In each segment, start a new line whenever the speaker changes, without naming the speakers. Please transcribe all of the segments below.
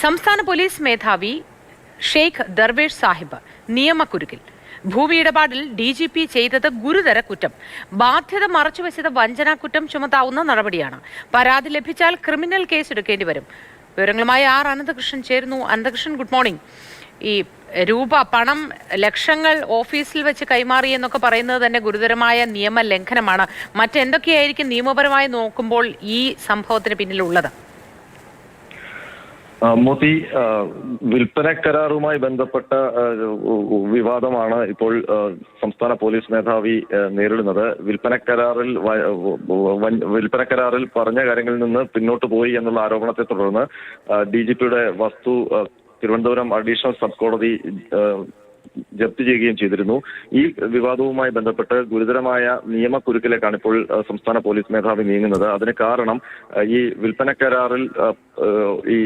സംസ്ഥാന പോലീസ് മേധാവി ഷെയ്ഖ് ദർവേഷ് സാഹിബ് നിയമക്കുരുക്കിൽ. ഭൂമി ഇടപാടിൽ DGP ചെയ്തത് ഗുരുതര കുറ്റം. ബാധ്യത മറച്ചുവെച്ചത് വഞ്ചനാക്കുറ്റം ചുമത്താവുന്ന നടപടിയാണ്. പരാതി ലഭിച്ചാൽ ക്രിമിനൽ കേസ് എടുക്കേണ്ടി വരും. വിവരങ്ങളുമായി അനന്തകൃഷ്ണൻ ചേരുന്നു. Ananthakrishnan, good morning. ഈ പണം ലക്ഷങ്ങൾ ഓഫീസിൽ വെച്ച് കൈമാറി എന്നൊക്കെ പറയുന്നത് തന്നെ ഗുരുതരമായ നിയമ ലംഘനമാണ്. മറ്റെന്തൊക്കെയായിരിക്കും നിയമപരമായി നോക്കുമ്പോൾ ഈ സംഭവത്തിന് പിന്നിലുള്ളത്?
മോത്തി, വിൽപ്പന കരാറുമായി ബന്ധപ്പെട്ട വിവാദമാണ് ഇപ്പോൾ സംസ്ഥാന പോലീസ് മേധാവി നേരിടുന്നത്. വിൽപ്പന കരാറിൽ പറഞ്ഞ കാര്യങ്ങളിൽ നിന്ന് പിന്നോട്ട് പോയി എന്നുള്ള ആരോപണത്തെ തുടർന്ന് DGPയുടെ വസ്തു തിരുവനന്തപുരം അഡീഷണൽ സബ് കോടതി ജപ്തി ചെയ്യുകയും ചെയ്തിരുന്നു. ഈ വിവാദവുമായി ബന്ധപ്പെട്ട് ഗുരുതരമായ നിയമക്കുരുക്കിലേക്കാണ് ഇപ്പോൾ സംസ്ഥാന പോലീസ് മേധാവി നീങ്ങുന്നത്. അതിന് കാരണം ഈ വിൽപ്പന കരാറിൽ ഈ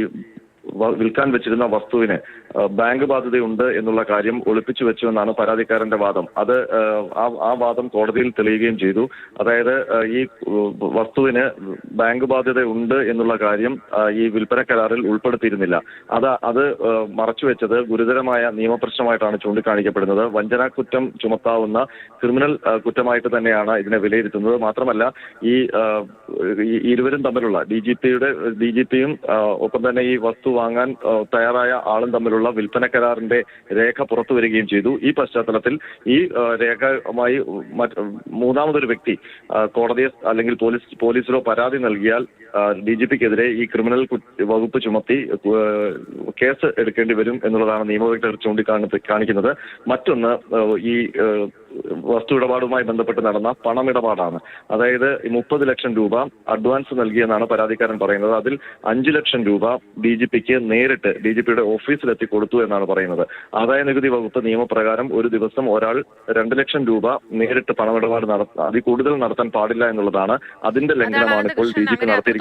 വിൽക്കാൻ വെച്ചിരുന്ന വസ്തുവിന് ബാങ്ക് ബാധ്യതയുണ്ട് എന്നുള്ള കാര്യം ഒളിപ്പിച്ചു വെച്ചുവെന്നാണ് പരാതിക്കാരന്റെ വാദം. അത് ആ വാദം കോടതിയിൽ തെളിയുകയും ചെയ്തു. അതായത് ഈ വസ്തുവിന് ബാങ്ക് ബാധ്യത ഉണ്ട് എന്നുള്ള കാര്യം ഈ വിൽപ്പന കരാറിൽ ഉൾപ്പെടുത്തിയിരുന്നില്ല. അത് മറച്ചുവെച്ചത് ഗുരുതരമായ നിയമപ്രശ്നമായിട്ടാണ് ചൂണ്ടിക്കാണിക്കപ്പെടുന്നത്. വഞ്ചനാ കുറ്റം ചുമത്താവുന്ന ക്രിമിനൽ കുറ്റമായിട്ട് തന്നെയാണ് ഇതിനെ വിലയിരുത്തുന്നത്. മാത്രമല്ല ഈ ഇരുവരും തമ്മിലുള്ള DGPയും ഒപ്പം തന്നെ ഈ വസ്തു വാങ്ങാൻ തയ്യാറായ ആളും തമ്മിലുള്ള വിൽപ്പന കരാറിന്റെ രേഖ പുറത്തു വരികയും ചെയ്തു. ഈ പശ്ചാത്തലത്തിൽ ഈ രേഖയുമായി മൂന്നാമതൊരു വ്യക്തി കോടതിയെ അല്ലെങ്കിൽ പോലീസിലോ പരാതി നൽകിയാൽ DGPക്കെതിരെ ഈ ക്രിമിനൽ വകുപ്പ് ചുമത്തി കേസ് എടുക്കേണ്ടി വരും എന്നുള്ളതാണ് നിയമവിദഗ്ധർ ചൂണ്ടിക്കാണിക്കുന്നത്. മറ്റൊന്ന് ഈ വസ്തു ഇടപാടുമായി ബന്ധപ്പെട്ട് നടന്ന പണമിടപാടാണ്. അതായത് 30 ലക്ഷം രൂപ അഡ്വാൻസ് നൽകിയെന്നാണ് പരാതിക്കാരൻ പറയുന്നത്. അതിൽ 5 ലക്ഷം രൂപ DGPക്ക് നേരിട്ട് DGPയുടെ ഓഫീസിലെത്തി കൊടുത്തു എന്നാണ് പറയുന്നത്. ആദായ നികുതി വകുപ്പ് നിയമപ്രകാരം ഒരു ദിവസം ഒരാൾ 2 ലക്ഷം രൂപ നേരിട്ട് പണമിടപാട് അതിൽ കൂടുതൽ നടത്താൻ പാടില്ല എന്നുള്ളതാണ്. അതിന്റെ ലംഘനമാണ് ഇപ്പോൾ DGP നടത്തിയിരിക്കുന്നത്.